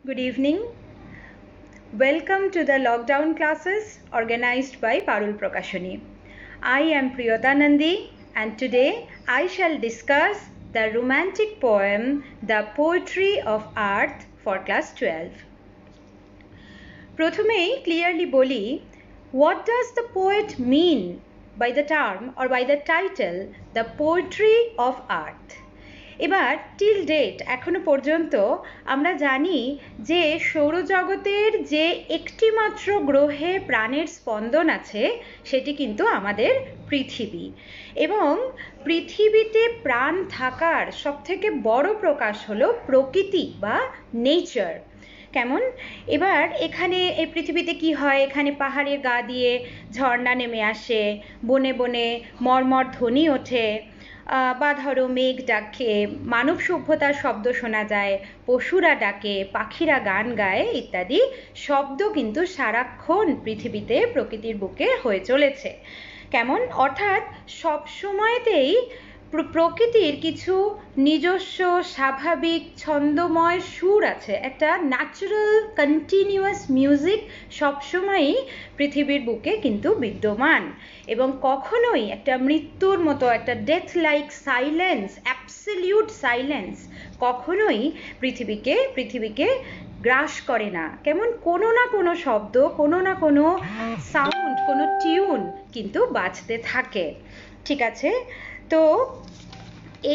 Good evening. Welcome to the lockdown classes organized by Parul Prakashani. I am Priyota Nandi and today I shall discuss the romantic poem The Poetry of Art for class 12. প্রথমেই clearly বলি, what does the poet mean by the term or by the title The Poetry of Art? এবার till date এখনো পর্যন্ত আমরা জানি যে সৌরজগতের যে একটি মাত্র গ্রহে প্রাণের স্পন্দন আছে সেটি কিন্তু আমাদের পৃথিবী এবং পৃথিবীতে প্রাণ থাকার সবথেকে বড় প্রকাশ হলো প্রকৃতি বা নেচার। কেমন এবার এখানে এই পৃথিবীতে কি হয়, এখানে পাহাড়ের গা দিয়ে ঝর্ণা নেমে আসে, বনে বনে মর্মর ধ্বনি ওঠে, বা ধরো মেঘ ডাকে, মানব সভ্যতার শব্দ শোনা যায়, পশুরা ডাকে, পাখিরা গান গায় ইত্যাদি শব্দ কিন্তু সারাক্ষণ পৃথিবীতে প্রকৃতির বুকে হয়ে চলেছে। কেমন অর্থাৎ সব সময়তেই প্রকৃতির কিছু নিজস্ব স্বাভাবিক ছন্দময় সুর আছে, একটা ন্যাচারাল কন্টিনিউয়াস মিউজিক সবসময়ই পৃথিবীর বুকে কিন্তু বিদ্যমান এবং কখনোই একটা মৃত্যুর মতো একটা death like silence, absolute silence কখনোই পৃথিবীকে গ্রাস করে না। কেমন কোনো না কোনো শব্দ, কোনো না কোনো সাউন্ড, কোনো টিউন কিন্তু বাজতে থাকে। ঠিক আছে, তো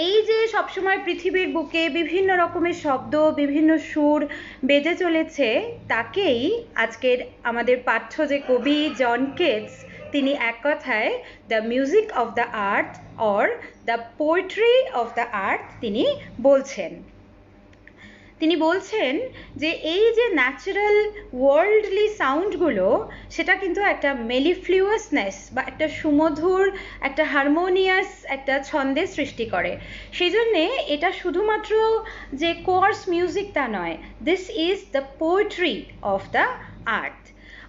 এই যে সবসময় পৃথিবীর বুকে বিভিন্ন রকমের শব্দ, বিভিন্ন সুর বেজে চলেছে, তাকেই আজকের আমাদের পাঠ্য যে কবি জন কেটস, তিনি এক কথায় the music of the earth or the poetry of the আর্থ তিনি বলছেন। তিনি বলছেন যে এই যে ন্যাচারাল ওয়ার্ল্ডলি সাউন্ডগুলো সেটা কিন্তু একটা মেলিফ্লুয়াসনেস বা একটা সুমধুর, একটা হারমোনিয়াস একটা ছন্দের সৃষ্টি করে। সেই জন্যে এটা শুধুমাত্র যে কোয়ার্স মিউজিক তা নয়, this is the poetry of the earth.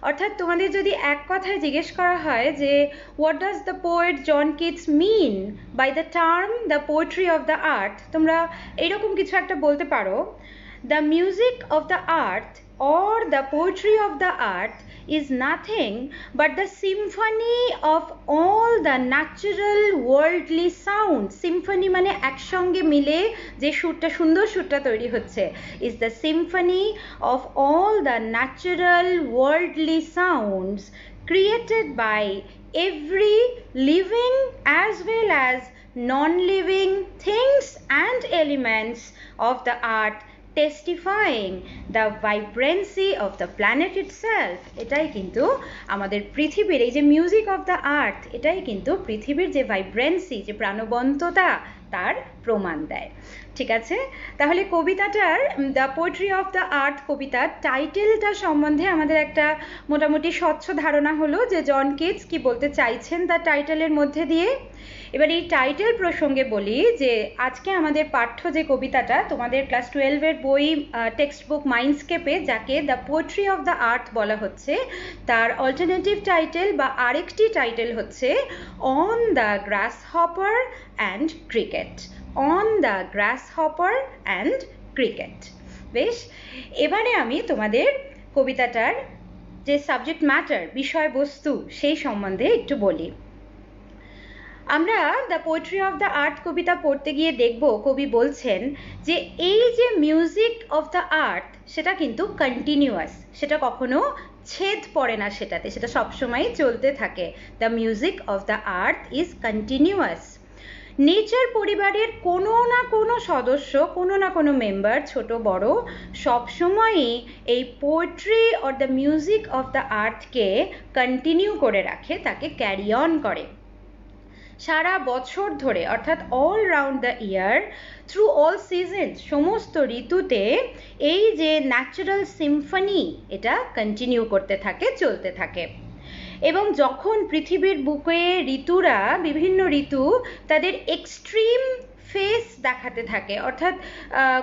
অর্থাৎ তোমাদের যদি এক কথায় জিজ্ঞেস করা হয় যে what does the poet John Keats mean by the term the poetry of the earth, তোমরা এইরকম কিছু একটা বলতে পারো, the music of the earth or the poetry of the earth is nothing but the symphony of all the natural worldly sounds. Symphony মানে একসঙ্গে মিলে যে সুরটা, সুন্দর সুরটা তৈরি হচ্ছে, is the symphony of all the natural worldly sounds created by every living as well as non-living things and elements of the earth, testifying the vibrancy of the planet itself. এটাই কিন্তু আমাদের পৃথিবীর এই যে মিউজিক অফ দ্য আর্থ, এটাই কিন্তু পৃথিবীর যে ভাইব্রেন্সি, যে প্রাণবন্ততা তার প্রমাণ দেয়। ঠিক আছে, তাহলে কবিতাটার the poetry of the earth কবিতার টাইটেলটা সম্বন্ধে আমাদের একটা মোটামুটি স্বচ্ছ ধারণা হলো যে জন কিটস কি বলতে চাইছেন তার টাইটেলের মধ্যে দিয়ে। এবার এই টাইটেল প্রসঙ্গে বলি যে আজকে আমাদের পাঠ্য যে কবিতাটা তোমাদের ক্লাস 12-এর বই টেক্সট বুক মাইন্ডস্কেপে যাকে দ্য পোয়েট্রি অফ দ্য আর্থ বলা হচ্ছে, তার অল্টারনেটিভ টাইটেল বা আরেকটি টাইটেল হচ্ছে on the grasshopper and cricket. On the grasshopper and cricket. বেশ, এবারে আমি তোমাদের কবিতাটার যে সাবজেক্ট ম্যাটার, বিষয়বস্তু, সেই সম্বন্ধে একটু বলি। আমরা the poetry of the earth কবিতা পড়তে গিয়ে দেখব কবি বলছেন যে এই যে মিউজিক অফ দ্য আর্থ সেটা কিন্তু কন্টিনিউয়াস, সেটা কখনো ছেদ পড়ে না সেটাতে, সেটা সবসময় চলতে থাকে। The music of the earth is continuous. Nature পরিবারের কোনো না কোনো সদস্য, কোনো না কোনো মেম্বার, ছোট বড়, সবসময়ই এই poetry or the music of the আর্থকে কন্টিনিউ করে রাখে, তাকে ক্যারি অন করে সারা বছর ধরে, অর্থাৎ all round the year, through all seasons, সমস্ত ঋতুতে এই যে ন্যাচারাল সিম্ফনি এটা কন্টিনিউ করতে থাকে, চলতে থাকে। এবং যখন পৃথিবীর বুকে ঋতুরা, বিভিন্ন ঋতু তাদের এক্সট্রিম ফেস দেখাতে থাকে, অর্থাৎ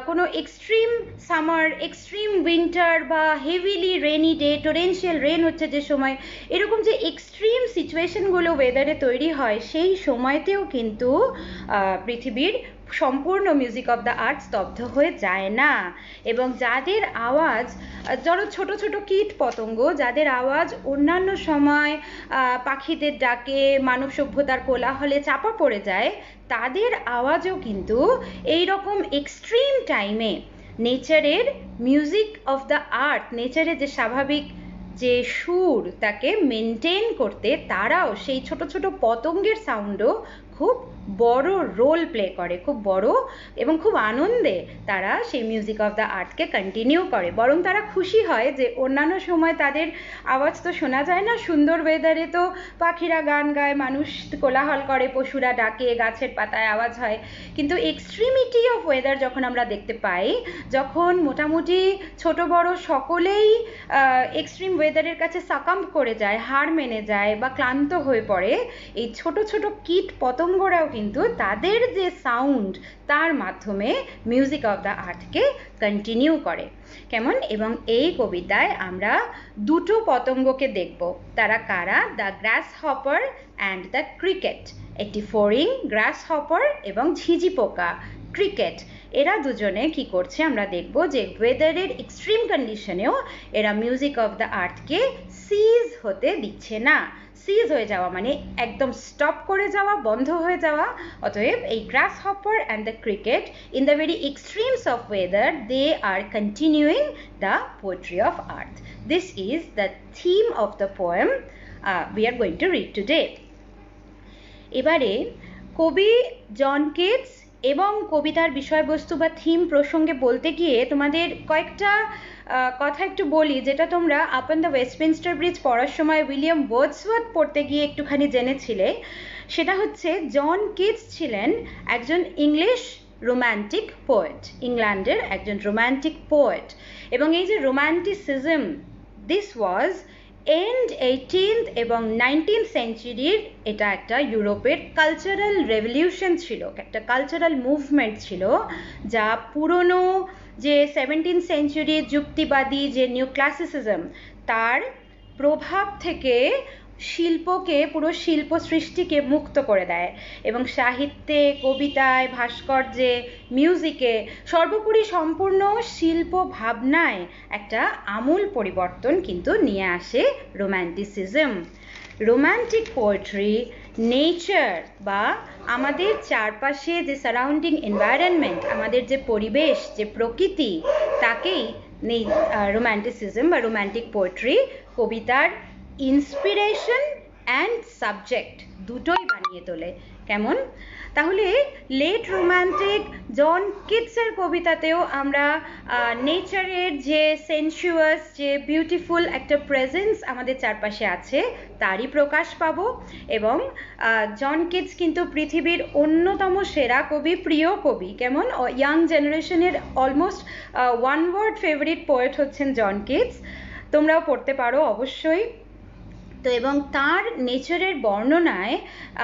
কোনো এক্সট্রিম সামার, এক্সট্রিম উইন্টার বা হেভিলি রেনি ডে, টোরেন্সিয়াল রেন হচ্ছে যে সময়, এরকম যে এক্সট্রিম সিচুয়েশনগুলো ওয়েদারে তৈরি হয়, সেই সময়তেও কিন্তু পৃথিবীর সম্পূর্ণ মিউজিক অফ দ্য আর্ট স্তব্ধ হয়ে যায় না। এবং যাদের আওয়াজ, ধরো ছোট ছোট কীট পতঙ্গ যাদের আওয়াজ অন্যান্য সময় পাখিদের ডাকে মানব সভ্যতার কোলাহলে চাপা পড়ে যায়, তাদের আওয়াজও কিন্তু এই রকম এক্সট্রিম টাইমে নেচারের মিউজিক অফ দ্য আর্ট, নেচারের যে স্বাভাবিক যে সুর তাকে মেনটেন করতে তারাও সেই ছোট ছোট পতঙ্গের সাউন্ডও খুব বড় রোল প্লে করে, খুব বড় এবং খুব আনন্দে তারা সেই মিউজিক অফ দ্য আর্টকে কন্টিনিউ করে। বরং তারা খুশি হয় যে অন্যান্য সময় তাদের আওয়াজ তো শোনা যায় না, সুন্দর ওয়েদারে তো পাখিরা গান গায়, মানুষ কোলাহল করে, পশুরা ডাকে, গাছের পাতায় আওয়াজ হয়, কিন্তু এক্সট্রিমিটি অফ ওয়েদার যখন আমরা দেখতে পাই, যখন মোটামুটি ছোট বড় সকলেই এক্সট্রিম ওয়েদারের কাছে সাকাম্প করে যায়, হার মেনে যায় বা ক্লান্ত হয়ে পড়ে, এই ছোট ছোট কীট পতঙ্গরাও কিন্তু তাদের যে সাউন্ড তার মাধ্যমে মিউজিক অফ দ্য আর্টকে কন্টিনিউ করে। কেমন? এবং এই কবিতায় আমরা দুটো পতঙ্গকে দেখব। তারা কারা? The grasshopper and the cricket. একটি ফড়িং গ্রাস হপার এবং ঝিঝি পোকা ক্রিকেট, এরা দুজনে কি করছে আমরা দেখব যে ওয়েদারের এক্সট্রিম কন্ডিশনেও এরা মিউজিক অফ দ্য আর্টকে সিজ হতে দিচ্ছে না। সিজ হয়ে যাওয়া মানে একদম স্টপ করে যাওয়া, বন্ধ হয়ে যাওয়া। অতএব এই grasshopper and the cricket in the very extremes of weather they are continuing the poetry of earth. This is the theme of the poem we are going to read today. এবারে কবি John Keats এবং কবিতার বিষয়বস্তু বা theme প্রসঙ্গে বলতে গিয়ে তোমাদের কয়েকটা কথা একটু বলি, যেটা তোমরা up on the Westminster bridge পড়ার সময় উইলিয়াম ওয়ার্ডসওয়ার্থ পড়তে গিয়ে একটুখানি জেনেছিলে। সেটা হচ্ছে জন কিটস ছিলেন একজন ইংলিশ রোম্যান্টিক পোয়েট, ইংল্যান্ডের একজন রোম্যান্টিক পোয়েট। এবং এই যে romanticism, this was and 18th এবং 19th সেঞ্চুরির, এটা একটা ইউরোপের কালচারাল রেভলিউশন ছিল, একটা কালচারাল মুভমেন্ট ছিল, যা পুরনো যে 17th সেঞ্চুরির যুক্তিবাদী যে নিউ ক্লাসিসিজম তার প্রভাব থেকে শিল্পকে, পুরো শিল্প সৃষ্টিকে মুক্ত করে দেয় এবং সাহিত্যে, কবিতায়, ভাস্কর্যে, মিউজিকে, সর্বোপরি সম্পূর্ণ শিল্প ভাবনায় একটা আমূল পরিবর্তন কিন্তু নিয়ে আসে রোম্যান্টিসিজম। রোম্যান্টিক পোয়েট্রি নেচার বা আমাদের চারপাশে যে সারাউন্ডিং এনভায়রনমেন্ট, আমাদের যে পরিবেশ, যে প্রকৃতি, তাকেই রোম্যান্টিসিজম বা রোম্যান্টিক পোয়েট্রি কবিতার ইন্সপিরেশন অ্যান্ড সাবজেক্ট দুটোই বানিয়ে তোলে। কেমন? তাহলে লেট রোম্যান্টিক জন কিটসের কবিতাতেও আমরা নেচারের যে সেনসুয়াস, যে বিউটিফুল একটা প্রেজেন্স আমাদের চারপাশে আছে তারই প্রকাশ পাবো। এবং জন কিটস কিন্তু পৃথিবীর অন্যতম সেরা কবি, প্রিয় কবি। কেমন? ইয়াং জেনারেশনের almost one word favourite poet হচ্ছেন জন কিটস। তোমরাও পড়তে পারো অবশ্যই। তো এবং তার নেচারের বর্ণনায়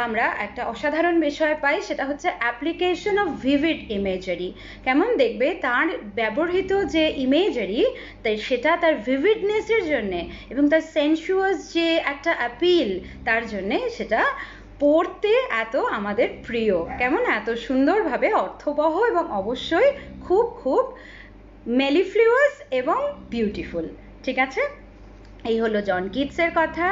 আমরা একটা অসাধারণ বিষয় পাই, সেটা হচ্ছে অ্যাপ্লিকেশন অফ ভিভিড ইমেজারি। কেমন? দেখবে তার ব্যবহৃত যে ইমেজারি, তাই সেটা তার ভিভিডনেসের জন্যে এবং তার সেনসুয়াস যে একটা অ্যাপিল তার জন্যে সেটা পড়তে এত আমাদের প্রিয়। কেমন? এত সুন্দরভাবে অর্থবহ এবং অবশ্যই খুব খুব মেলিফ্লুয়াস এবং বিউটিফুল। ঠিক আছে? এই হলো জন কিটসের কথা।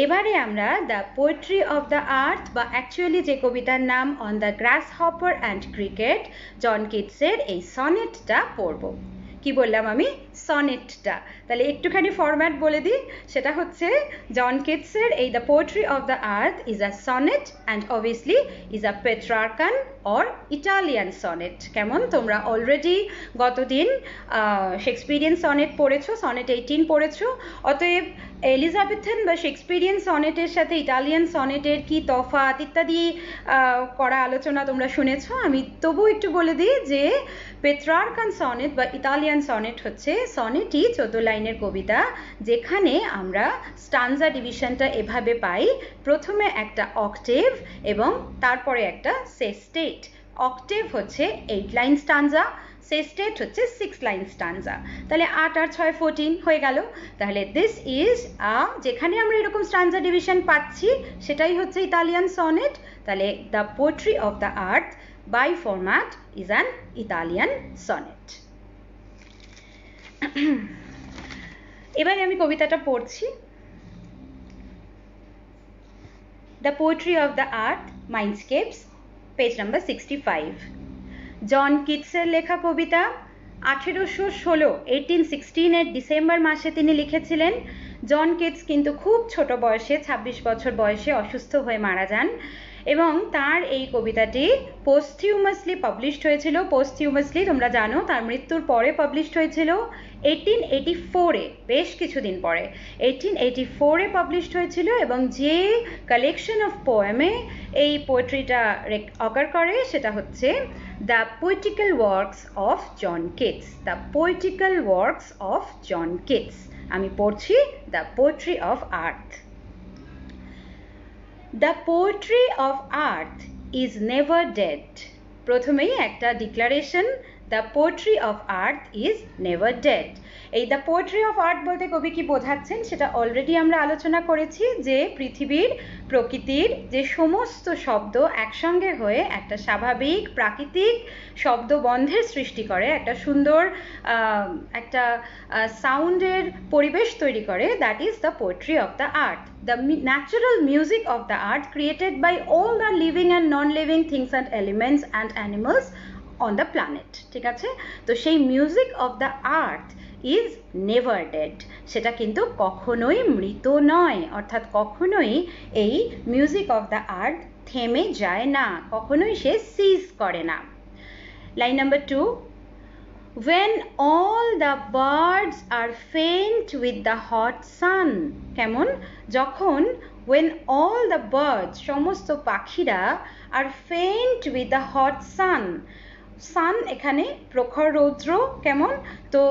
এবারে আমরা the poetry of the earth বা অ্যাকচুয়ালি যে কবিতার নাম on the grasshopper and cricket, John কিটসের এই সনেটটা পড়ব। কি বললাম আমি? সনেটটা। তাহলে একটুখানি ফরম্যাট বলে দিই, সেটা হচ্ছে জন কিটসের এই the poetry of the earth is a sonnet and obviously is a Petrarchan or Italian sonnet. কেমন? তোমরা অলরেডি গতদিন শেক্সপিরিয়ান সনেট পড়েছো, সনেট 18 পড়েছো। অতএব এলিজাবেথেন বা শেক্সপিরিয়ান সনেটের সাথে ইটালিয়ান সনেটের কি তফাৎ ইত্যাদি করা আলোচনা তোমরা শুনেছো। আমি তবু একটু বলে দিই যে পেট্রার্কান সনেট বা ইতালিয়ান সনেট হচ্ছে সনেটই 14 লাইনের কবিতা, যেখানে আমরা স্টানজা ডিভিশনটা এভাবে পাই, প্রথমে একটা অক্টেভ এবং তারপরে একটা সেস্টেট। অক্টেভ হচ্ছে 8 লাইন স্টানজা, সেস্টেট হচ্ছে 6 লাইন স্টানজা। তাহলে 8 আর 6 14 হয়ে গেল। তাহলে দিস ইজ যেখানে আমরা এরকম স্টানজা ডিভিশন পাচ্ছি সেটাই হচ্ছে ইতালিয়ান সনেট। তাহলে the poetry of the earth by format is an Italian sonnet. এবারে আমি কবিতাটা পড়ছি। The Poetry of the Earth, Mindscapes, page number 65. জন কিটসের লেখা কবিতা। 1816 ডিসেম্বর মাসে তিনি লিখেছিলেন। জন কিটস কিন্তু খুব ছোট বয়সে 26 বছর বয়সে অসুস্থ হয়ে মারা যান এবং তার এই কবিতাটি পোস্টিউমাসলি পাবলিশড হয়েছিল। পোস্টিউমাসলি তোমরা জানো তার মৃত্যুর পরে পাবলিশড হয়েছিল 1884-এ, বেশ কিছুদিন পরে 1884-এ পাবলিশড হয়েছিল এবং যে কালেকশন অফ পোয়েমে এই পোয়েট্রিটা অকার করে সেটা হচ্ছে the poetical works of John Keats. The poetical works of John Keats. আমি পড়ছি the poetry of earth. The poetry of earth is never dead. প্রথমেই একটা declaration, the poetry of earth is never dead. এই the poetry of earth বলতে কবি কি বোঝাচ্ছেন সেটা অলরেডি আমরা আলোচনা করেছি, যে পৃথিবীর প্রকৃতির যে সমস্ত শব্দ একসঙ্গে হয়ে একটা স্বাভাবিক প্রাকৃতিক শব্দবন্ধের সৃষ্টি করে, একটা সুন্দর একটা সাউন্ডের পরিবেশ তৈরি করে, that is the poetry of the earth. The natural music of the earth created by all the living and non-living things and elements and animals on the planet. ঠিক আছে? তো সেই music of the earth is never dead, সেটা কিন্তু কখনোই মৃত নয়, অর্থাৎ কখনোই এই মিউজিক অফ দ্য আর্থ থেমে যায় না, কখনোই সে সিজ করে না। Line number 2, when all the birds are faint with the hot sun. কেমন? যখন when all the birds, সমস্ত পাখিরা are faint with the hot sun. সান এখানে প্রখর রৌদ্র, কেমন? তো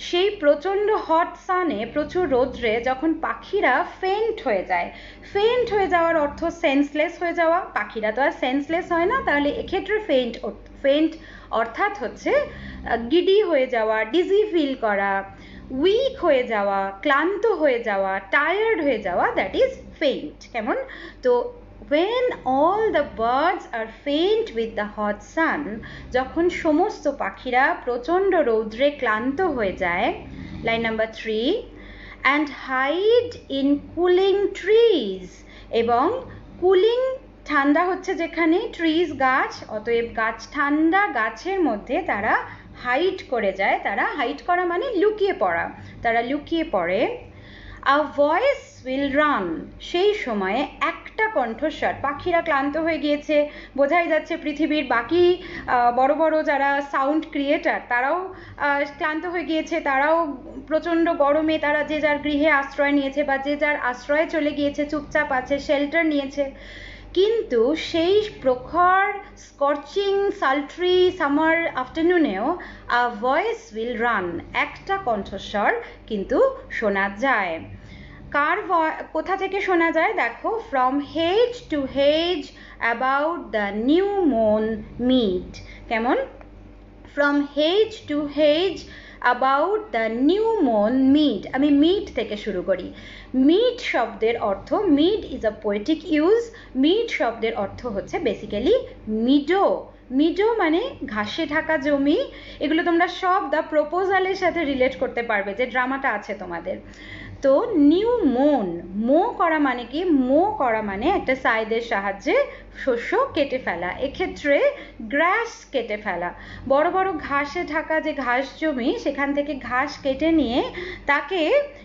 সেই প্রচণ্ড হট সানে, প্রচুর রৌদ্রে যখন পাখিরা ফেন্ট হয়ে যায়, ফেন্ট হয়ে যাওয়ার অর্থ সেন্সলেস হয়ে যাওয়া, পাখিরা তো আর সেন্সলেস হয় না, তাহলে এক্ষেত্রে ফেন্ট অর্থাৎ হচ্ছে গিডি হয়ে যাওয়া, ডিজি ফিল করা, উইক হয়ে যাওয়া, ক্লান্ত হয়ে যাওয়া, টায়ার্ড হয়ে যাওয়া, দ্যাট ইজ ফেন্ট। কেমন? তো when all the birds are faint with the hot sun, যখন সমস্ত পাখিরা প্রচণ্ড রৌদ্রে ক্লান্ত হয়ে যায়। Line number 3, and hide in cooling trees. এবং কুলিং ঠান্ডা হচ্ছে যেখানে, ট্রিজ গাছ, অতএব গাছ ঠান্ডা গাছের মধ্যে তারা হাইড করে যায়। তারা হাইড করা মানে লুকিয়ে পড়া, তারা লুকিয়ে পড়ে। A voice will run. সেই সময়ে একটা কণ্ঠস্বর, পাখিরা ক্লান্ত হয়ে গিয়েছে, বোঝাই যাচ্ছে পৃথিবীর বাকি বড় বড় যারা সাউন্ড ক্রিয়েটার তারাও ক্লান্ত হয়ে গিয়েছে, তারাও প্রচণ্ড গরমে তারা যে যার গৃহে আশ্রয় নিয়েছে বা যে যার আশ্রয়ে চলে গিয়েছে, চুপচাপ আছে, শেল্টার নিয়েছে। কিন্তু সেই প্রখর স্কর্চিং সালট্রি সামার আফটারনুনেও আ ভয়েস উইল রান, একটা কণ্ঠস্বর কিন্তু শোনা যায়। কার কোথা থেকে শোনা যায়? দেখো, from hedge to hedge about the new moon mead. কেমন? From hedge to hedge about the new moon mead. আমি মিড থেকে শুরু করি। মিড শব্দের অর্থ, mead is a poetic use, mead শব্দের অর্থ হচ্ছে বেসিক্যালি মিডো। মিডো মানে ঘাসে ঢাকা জমি। এগুলো তোমরা সব দ্য প্রপোজালের সাথে রিলেট করতে পারবে, যে ড্রামাটা আছে তোমাদের। তো নিউ মুন, মো করা মানে কি? মো করা মানে একটা সাইদের সাহায্যে শস্য কেটে ফেলা, এক্ষেত্রে গ্রাস কেটে ফেলা। বড় বড় ঘাসে ঢাকা যে ঘাস জমি, সেখান থেকে ঘাস কেটে নিয়ে তাকে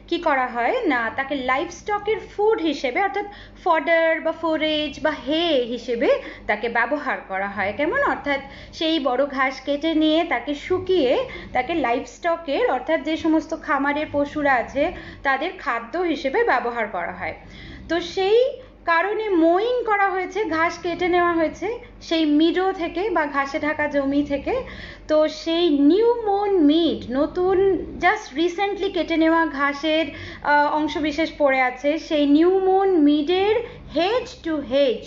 কি করা হয় না, তাকে লাইফ স্টকের ফুড হিসেবে, অর্থাৎ ফডার বা ফোরেজ বা হে হিসেবে তাকে ব্যবহার করা হয়। কেমন? অর্থাৎ সেই বড় ঘাস কেটে নিয়ে তাকে শুকিয়ে তাকে লাইফ স্টকের, অর্থাৎ যে সমস্ত খামারের পশুরা আছে তাদের খাদ্য হিসেবে ব্যবহার করা হয়। তো সেই কারণে মোয়িং করা হয়েছে, ঘাস কেটে নেওয়া হয়েছে সেই মিডো থেকে বা ঘাসে ঢাকা জমি থেকে। তো সেই নিউ মুন মিড, নতুন জাস্ট রিসেন্টলি কেটে নেওয়া ঘাসের অংশবিশেষ পড়ে আছে, সেই নিউ মুন মিডের হেজ টু হেজ।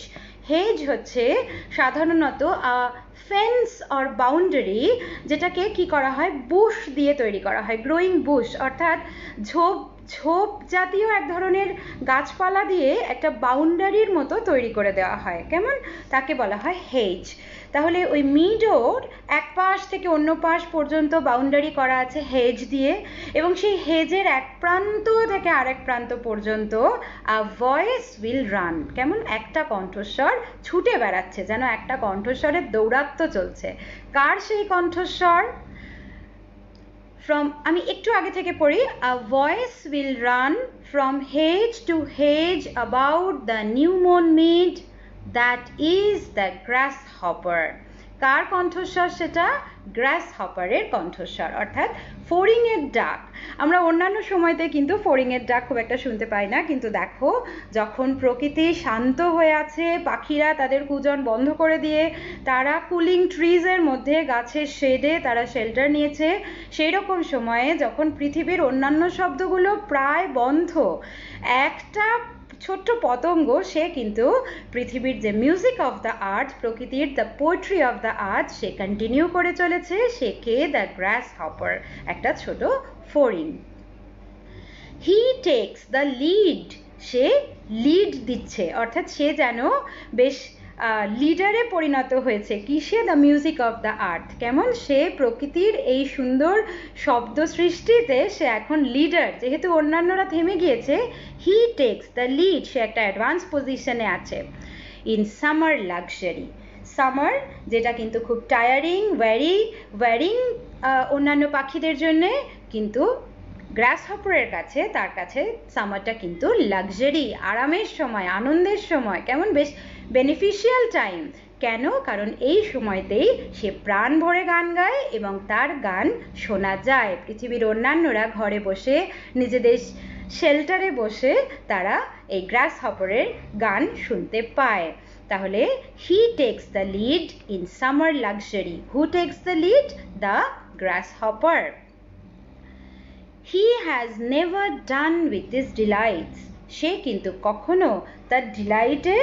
হেজ হচ্ছে সাধারণত ফেন্স অর বাউন্ডারি, যেটাকে কি করা হয়, বুশ দিয়ে তৈরি করা হয়, গ্রোয়িং বুশ, অর্থাৎ ঝোপ জাতীয় এক ধরনের গাছপালা দিয়ে একটা বাউন্ডারির মতো তৈরি করে দেওয়া হয়। কেমন? তাকে বলা হয় হেজ। তাহলে ওই মিডোর এক পাশ থেকে অন্য পাশ পর্যন্ত বাউন্ডারি করা আছে হেজ দিয়ে, এবং সেই হেজের এক প্রান্ত থেকে আরেক প্রান্ত পর্যন্ত আ ভয়েস উইল রান, কেমন একটা কণ্ঠস্বর ছুটে বেড়াচ্ছে, যেন একটা কণ্ঠস্বরের দৌরাত্ম্য চলছে। কার সেই কণ্ঠস্বর? আমি একটু আগে থেকে পড়ি। A voice will run from hedge to hedge about the new moon mead, that is the grasshopper. কার কণ্ঠস্বর সেটা? গ্রাস হপারের কণ্ঠস্বর, অর্থাৎ ফড়িংয়ের ডাক। আমরা অন্যান্য সময়তে কিন্তু ফড়িংয়ের ডাক খুব একটা শুনতে পাই না, কিন্তু দেখো যখন প্রকৃতি শান্ত হয়ে আছে, পাখিরা তাদের কুজন বন্ধ করে দিয়ে তারা কুলিং ট্রিজের মধ্যে গাছের শেডে তারা শেল্টার নিয়েছে, সেই রকম সময়ে যখন পৃথিবীর অন্যান্য শব্দগুলো প্রায় বন্ধ, একটা ছোট্ট পতঙ্গ সে কিন্তু পৃথিবীর যে মিউজিক অফ দ্য আর্থ, প্রকৃতির the poetry of the earth, say continue করে চলেছে। সে কে? দ্য গ্রাস হপার, একটা ছোট ফড়িং। He takes the lead, say lead দিচ্ছে, অর্থাৎ সে যেন বেশ লিডারে পরিণত হয়েছে। কিসে? দ্য মিউজিক অফ দ্য আর্থ। কেমন? সে প্রকৃতির এই সুন্দর শব্দ সৃষ্টিতে সে এখন লিডার, যেহেতু অন্যান্যরা থেমে গিয়েছে। হি টেক্স দ্য লিড, সে একটা অ্যাডভান্স পজিশনে আছে। ইন সামার লাক্সারি, সামার যেটা কিন্তু খুব টায়ারিং, ওয়ারিং অন্যান্য পাখিদের জন্যে, কিন্তু গ্রাস হপারের কাছে, তার কাছে সামারটা কিন্তু লাক্সারি, আরামের সময়, আনন্দের সময়, কেমন বেশ বেনিফিশিয়াল টাইম। কেন? কারণ এই সময়তেই সে প্রাণ ভরে গান গায় এবং তার গান শোনা যায়। পৃথিবীর অন্যান্যরা ঘরে বসে নিজেদের শেল্টারে বসে তারা এই গ্রাস হপারের গান শুনতে পায়। তাহলে he takes the lead in summer luxury. Who text the lead? The grass hopper. He has never done with his delights, সে কিন্তু কখনো তার ডিলাইটে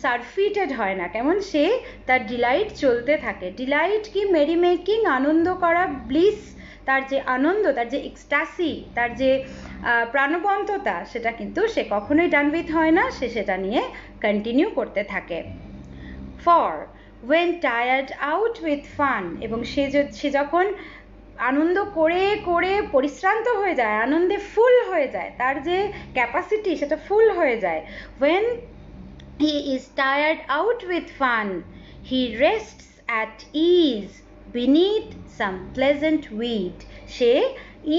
সারফিটেড হয় না। কেমন? সে তার ডিলাইট চলতে থাকে। ডিলাইট কি? মেরি মেকিং, আনন্দ করা, ব্লিস, তার যে আনন্দ, তার যে এক্সটাসি, তার যে প্রাণবন্ততা, সেটা কিন্তু সে কখনোই ডান উইথ হয় না, সে সেটা নিয়ে কন্টিনিউ করতে থাকে। For when tired out with fun, এবং সে যখন আনন্দ করে করে পরিশ্রান্ত হয়ে যায়, আনন্দে ফুল হয়ে যায়, তার যে ক্যাপাসিটি সেটা ফুল হয়ে যায়। when he is tired out with fun, he rests at ease beneath some pleasant weed, say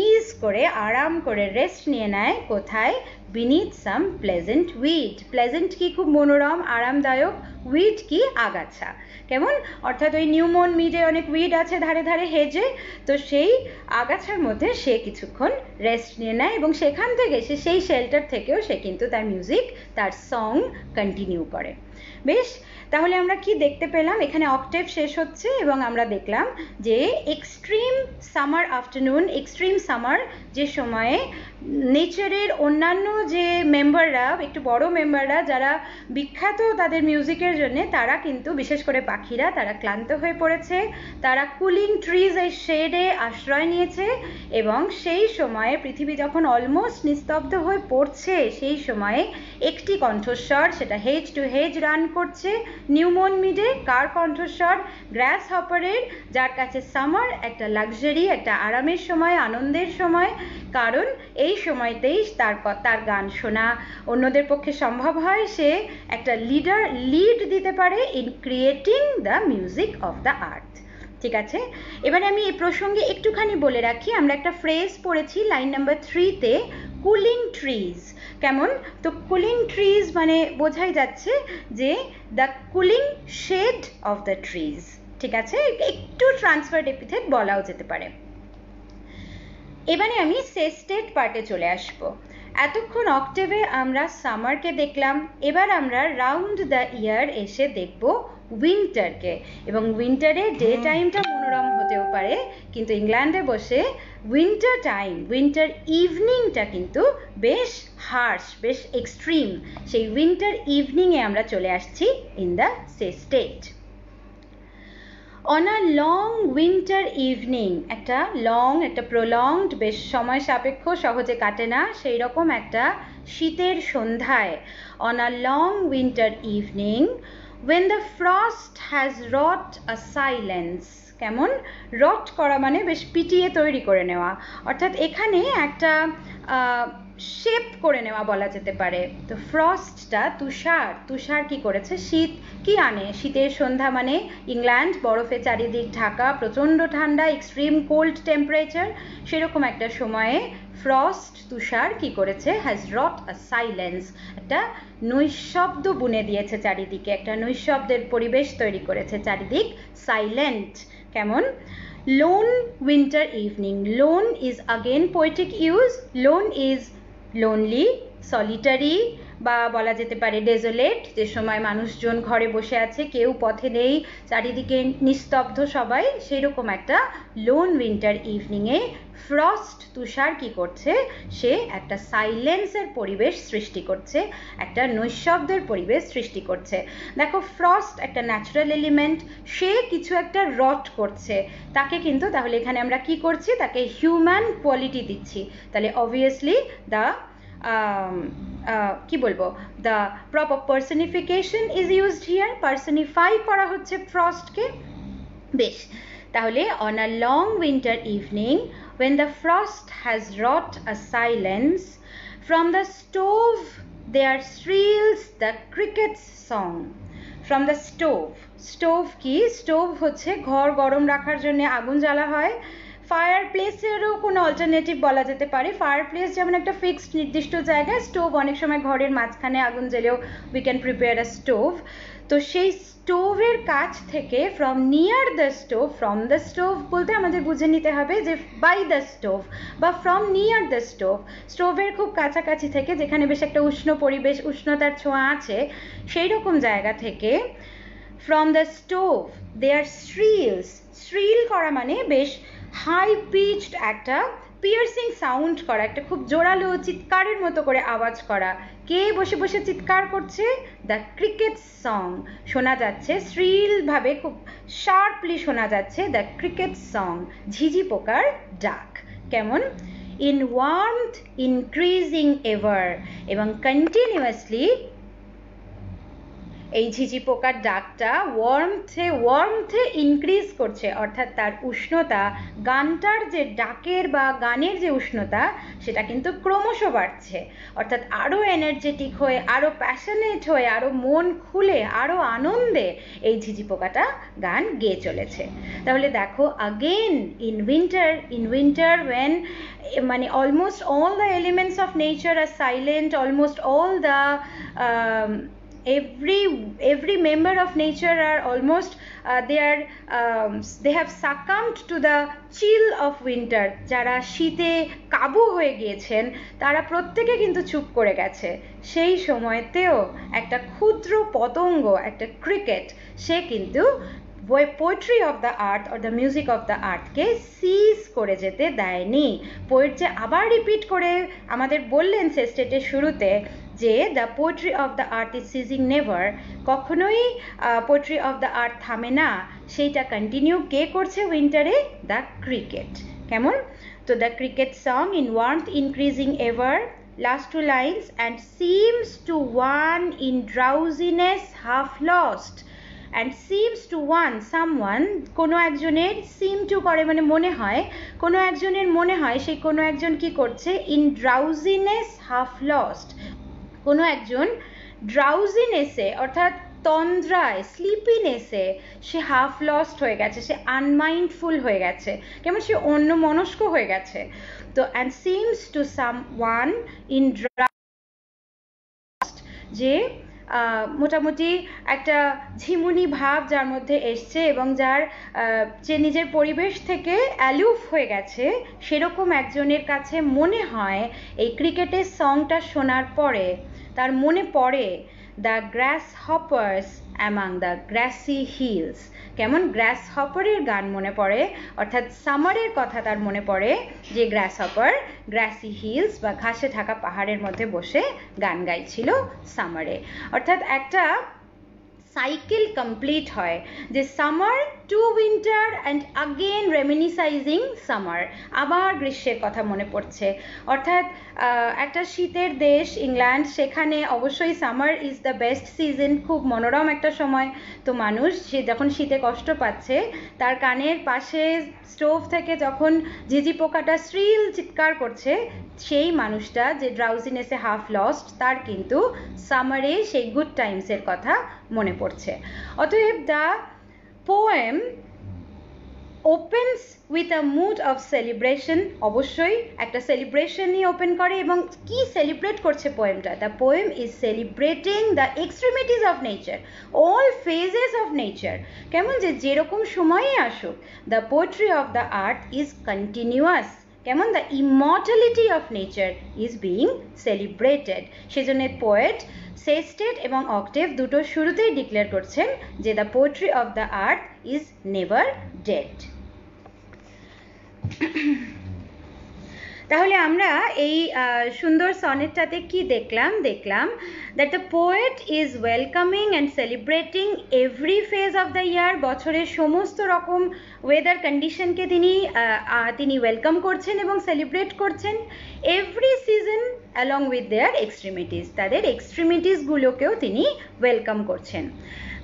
is করে, আরাম করে রেস্ট নিয়ে নেয় কোথায়? beneath some pleasant weed। Pleasant কি? খুব মনোরম, আরামদায়ক। উইড কি? আগাছা। কেমন? অর্থাৎ ওই নিউমন মিডে অনেক উইড আছে ধারে ধারে হেজে, তো সেই আগাছার মধ্যে সে কিছুক্ষণ রেস্ট নিয়ে নেয় এবং সেখান থেকে সে সেই শেল্টার থেকেও সে কিন্তু তার মিউজিক, তার সং কন্টিনিউ করে। বেশ, তাহলে আমরা কি দেখতে পেলাম? এখানে অক্টেভ শেষ হচ্ছে এবং আমরা দেখলাম যে extreme summer afternoon, extreme summer, যে সময়ে নেচারের অন্যান্য যে মেম্বাররা, একটু বড় মেম্বাররা যারা বিখ্যাত তাদের মিউজিকের জন্য, তারা কিন্তু বিশেষ করে পাখিরা তারা ক্লান্ত হয়ে পড়েছে, তারা কুলিং ট্রিজ এই শেডে আশ্রয় নিয়েছে, এবং সেই সময়ে পৃথিবী যখন অলমোস্ট নিস্তব্ধ হয়ে পড়ছে, সেই সময়ে একটি কণ্ঠস্বর, সেটা হেজ টু হেজ রান করছে নিউমন মিডে। কার কণ্ঠস্বর? গ্রাস হপারের, যার কাছে সামার একটা লাক্সারি, একটা আরামের সময়, আনন্দের সময়, কারণ এই সময়তেই তার গান শোনা অন্যদের পক্ষে সম্ভব হয়। সে একটা লিড দিতে পারে in creating the music of the আর্থ। ঠিক আছে, এবারে আমি এই প্রসঙ্গে একটুখানি বলে রাখি, আমরা একটা ফ্রেজ পড়েছি লাইন নাম্বার 3-তে, কুলিং ট্রিজ। কেমন? তো কুলিং ট্রিজ মানে বোঝাই যাচ্ছে যে the cooling shade of the trees. ঠিক আছে, একটু ট্রান্সফার্ড এপিথেট বলাও যেতে পারে। এবারে আমি সেস্টেড পার্টে চলে আসব। এতক্ষণ অক্টেভে আমরা সামারকে দেখলাম, এবার আমরা রাউন্ড দ্য ইয়ার এসে দেখব উইন্টারকে। এবং উইন্টারে ডে টাইমটা মনোরম হতেও পারে, কিন্তু ইংল্যান্ডে বসে উইন্টার টাইম, উইন্টার ইভিনিংটা কিন্তু বেশ হার্শ, বেশ এক্সট্রিম। সেই উইন্টার ইভিনিংয়ে আমরা চলে আসছি in the sestet. On a long winter evening, একটা প্রলংড, বেশ সময় সাপেক্ষ, সহজে কাটে না, সেই রকম একটা শীতের সন্ধ্যায়, অন আ লং উইন্টার ইভিনিং when the frost has wrought a silence, কেমন রট করা মানে বেশ পিটিয়ে তৈরি করে নেওয়া, অর্থাৎ এখানে একটা শেপ করে নেওয়া বলা যেতে পারে। তো ফ্রস্টটা তুষার, তুষার কি করেছে, শীত কি আনে, শীতের সন্ধ্যা মানে ইংল্যান্ড, বরফে চারিদিক ঢাকা, প্রচণ্ড ঠান্ডা, এক্সট্রিম কোল্ড টেম্পারেচার, সেরকম একটা সময়ে ফ্রস্ট তুষার কি করেছে, হ্যাজ রট আ সাইলেন্স, একটা নৈশব্দ বুনে দিয়েছে চারিদিকে, একটা নৈশব্দের পরিবেশ তৈরি করেছে চারিদিক, সাইলেন্ট, কেমন loan winter evening, loan is again poetic use, loan is lonely, solitary বা বলা যেতে পারে ডেজোলেট, যে সময় মানুষজন ঘরে বসে আছে, কেউ পথে নেই, চারিদিকে নিস্তব্ধ সবাই, সেরকম একটা লোন উইন্টার ইভিনিংয়ে ফ্রস্ট তুষার কি করছে, সে একটা সাইলেন্সের পরিবেশ সৃষ্টি করছে, একটা নৈশব্দের পরিবেশ সৃষ্টি করছে। দেখো ফ্রস্ট একটা ন্যাচারাল এলিমেন্ট, সে কিছু একটা রট করছে, তাকে কিন্তু তাহলে এখানে আমরা কি করছি, তাকে হিউম্যান কোয়ালিটি দিচ্ছি, তাহলে অবভিয়াসলি দ্য কি বলবো, the proper personification is used here, personify করা হচ্ছে ফ্রস্টকে। বেশ, তাহলে অন আ লং উইন্টার ইভিনিং when the frost has wrought a silence, from the stove there shrills the cricket's song. From the stove, stove কি, stove হচ্ছে ঘর গরম রাখার জন্য আগুন জ্বালা হয়, ফায়ার প্লেসেরও কোনো অল্টারনেটিভ বলা যেতে পারে, ফায়ার প্লেস যেমন একটা ফিক্সড নির্দিষ্ট জায়গায়, স্টোভ অনেক সময় ঘরের মাঝখানে আগুন জ্বেলেও we can prepare a stove. তো সেই স্টোভের কাছ থেকে, from near the stove, from the stove বলতে আমাদের বুঝে নিতে হবে যে বাই দ্য স্টোভ বা ফ্রম নিয়ার দ্য স্টোভ, স্টোভের খুব কাছাকাছি থেকে, যেখানে বেশ একটা উষ্ণ পরিবেশ, উষ্ণতার ছোঁয়া আছে, সেই রকম জায়গা থেকে, from the stove there শ্রিলস, shrill করা মানে বেশ হাই পিচড একটা পিয়ার্সিং সাউন্ড করা, একটা খুব জোরালো চিৎকারের মতো করে আওয়াজ করা, কে বসে বসে চিৎকার করছে, দ্য ক্রিকেট সং, শোনা যাচ্ছে শ্রীলভাবে, খুব শার্পলি শোনা যাচ্ছে দ্য ক্রিকেট সং, ঝিঝি পোকার ডাক, কেমন ইন ওয়ার্মথ ইনক্রিজিং এভার, এবং কন্টিনিউয়াসলি এই ঝিঝি পোকার ডাকটা ওয়ার্মথে ইনক্রিজ করছে, অর্থাৎ তার উষ্ণতা, গানটার যে ডাকের বা গানের যে উষ্ণতা, সেটা কিন্তু ক্রমশ বাড়ছে, অর্থাৎ আরও এনার্জেটিক হয়ে, আরও প্যাশনেট হয়ে, আরও মন খুলে, আরও আনন্দে এই ঝিঝি পোকাটা গান গেয়ে চলেছে। তাহলে দেখো আগেন ইন উইন্টার ওয়েন মানে almost all the elements of nature are silent, almost all the every member of nature are almost they have succumbed to the chill of winter, যারা শীতে কাবু হয়ে গিয়েছেন তারা প্রত্যেকে কিন্তু চুপ করে গেছে, সেই সময়তেও একটা ক্ষুদ্র পতঙ্গ, একটা ক্রিকেট, সে কিন্তু poetry of the earth or the music of the আর্থকে সিজ করে যেতে দেয়নি। পোয়েট যে আবার রিপিট করে আমাদের বললেন সে স্টেটের শুরুতে যে the poetry of the earth is seizing never, কখনোই পোয়েট্রি অফ দ্য আর্থ থামে না, সেইটা কন্টিনিউ কে করছে উইন্টারে, দ্য ক্রিকেট, কেমন, তো the cricket song in warmth increasing ever, last two lines, and seems to one in drowsiness half lost, and seems to one someone, কোনো একজনের seem to করে মানে মনে হয়, কোনো একজনের মনে হয় সেই কোনো একজন কি করছে, in drowsiness half lost, কোনো একজন ড্রাউজিনেসে অর্থাৎ তন্দ্রায়, স্লিপিনেসে সে হাফ লস্ট হয়ে গেছে, সে আনমাইন্ডফুল হয়ে গেছে, কেমন সে অন্যমনস্ক হয়ে গেছে। তো and seems to someone in যে মোটামুটি একটা ঝিমুনি ভাব যার মধ্যে এসছে এবং যার যে নিজের পরিবেশ থেকে অ্যালুফ হয়ে গেছে, সেরকম একজনের কাছে মনে হয় এই ক্রিকেটের সংটা শোনার পরে তার মনে পড়ে the grasshoppers among the grassy hills, কেমন গ্রাস হপারের গান মনে পড়ে, অর্থাৎ সামারের কথা তার মনে পড়ে, যে গ্রাস হপার গ্রাসি হিলস বা ঘাসে ঢাকা পাহাড়ের মধ্যে বসে গান গাইছিল সামারে, অর্থাৎ একটা সাইকেল কমপ্লিট হয় যে summer to winter and again reminiscing summer, আবার গ্রীষ্মের কথা মনে পড়ছে। অর্থাৎ একটা শীতের দেশ ইংল্যান্ড, সেখানে অবশ্যই summer is the best season, খুব মনোরম একটা সময়। তো মানুষ সে যখন শীতে কষ্ট পাচ্ছে, তার কানের পাশে স্টোভ থেকে যখন ঝিঝি পোকাটা শ্রিল চিৎকার করছে, সেই মানুষটা যে ড্রাউজিনেসে হাফ লস্ট, তার কিন্তু সামারে সেই গুড টাইমসের কথা মনে পড়ছে। অতএব the poem opens with a mood of celebration, অবশ্যই একটা সেলিব্রেশন নিয়ে ওপেন করে। এবং কি সেলিব্রেট করছে পোয়েমটা? The poem is celebrating the extremities of nature, all phases of nature. কেমন যে যেরকম সময়ই আসুক, the poetry of the art is continuous. কেমন the immortality of nature is being celebrated. সেজন্য পোয়েট সেস্টেট এবং অক্টেভ দুটো শুরুতেই ডিক্লেয়ার করছেন যে the poetry of the art is never dead. তাহলে আমরা এই সুন্দর সনেটটাতে কি দেখলাম? দেখলাম that the poet is welcoming and celebrating every phase of the year, বছরের সমস্ত রকম ওয়েদার কন্ডিশনকে তিনি ওয়েলকাম করছেন এবং সেলিব্রেট করছেন। Every season along with their extremities, তাদের এক্সট্রিমিটিসগুলোকেও তিনি ওয়েলকাম করছেন।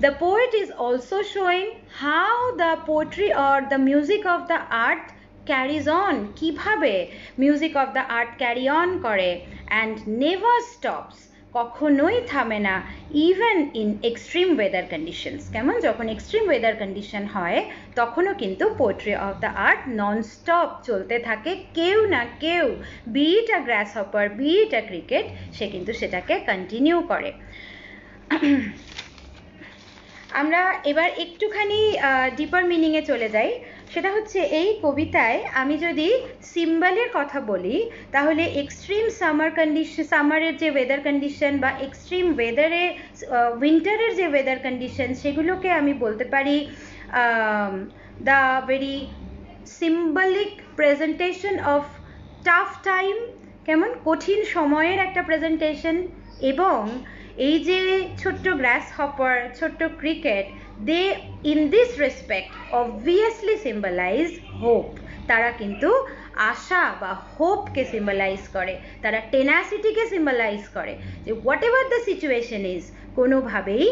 The poet is also showing how the poetry or the music of the art carries on, কিভাবে music of the art carry on করে, and never stops, কখনোই থামে না, even in extreme weather conditions. কেমন যখন extreme weather condition হয়, তখনও কিন্তু poetry of the art non stop চলতে থাকে। কেউ না কেউ, be it a grasshopper, be it a cricket, সে কিন্তু সেটাকে কন্টিনিউ করে। আমরা এবার একটুখানি ডিপার মিনিংয়ে চলে যাই। সেটা হচ্ছে এই কবিতায় আমি যদি সিম্বলের কথা বলি, তাহলে এক্সট্রিম সামারের যে ওয়েদার কন্ডিশন বা এক্সট্রিম ওয়েদারে উইন্টারের যে ওয়েদার কন্ডিশন, সেগুলোকে আমি বলতে পারি the very symbolic presentation of tough time, কেমন কঠিন সময়ের একটা প্রেজেন্টেশন। এবং এই যে ছোট্ট গ্রাস হপার, ছোট্ট cricket, they in this respect obviously symbolise hope. তারা কিন্তু আশা বা হোপকে সিম্বলাইজ করে, তারা টেনাসিটিকে সিম্বলাইজ করে যে what ever the situation is, কোনোভাবেই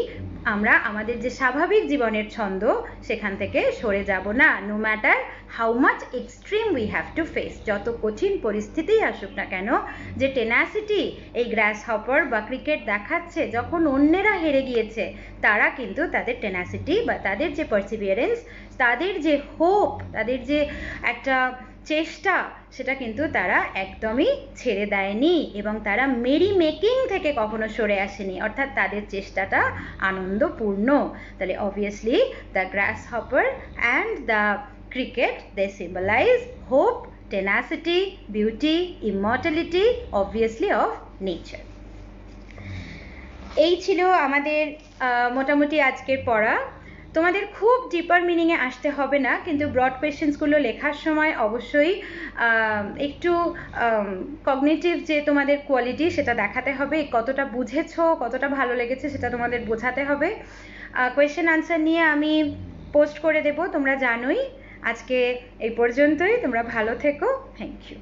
আমরা আমাদের যে স্বাভাবিক জীবনের ছন্দ, সেখান থেকে সরে যাব না, no matter how much extreme we have to face. যত কঠিন পরিস্থিতিই আসুক না কেন, যে টেনাসিটি এই গ্রাস হপার বা ক্রিকেট দেখাচ্ছে, যখন অন্যেরা হেরে গিয়েছে, তারা কিন্তু তাদের টেনাসিটি বা তাদের যে পারসিভিয়ারেন্স, তাদের যে হোপ, তাদের যে একটা চেষ্টা, সেটা কিন্তু তারা একদমই ছেড়ে দেয়নি এবং তারা মেরি মেকিং থেকে কখনো সরে আসেনি, অর্থাৎ তাদের চেষ্টাটা আনন্দপূর্ণ। তাহলে obviously the grasshopper and the cricket, they symbolise hope, tenacity, beauty, immortality, obviously of nature. এই ছিল আমাদের মোটামুটি আজকের পড়া। তোমাদের খুব ডিপার মিনিংয়ে আসতে হবে না, কিন্তু ব্রড কোয়েশ্চেন্সগুলো লেখার সময় অবশ্যই একটু কগনিটিভ যে তোমাদের কোয়ালিটি, সেটা দেখাতে হবে। কতটা বুঝেছো, কতটা ভালো লেগেছে, সেটা তোমাদের বোঝাতে হবে। কোয়েশ্চেন আনসার নিয়ে আমি পোস্ট করে দেব, তোমরা জানোই। আজকে এই পর্যন্তই, তোমরা ভালো থেকো, থ্যাংক ইউ।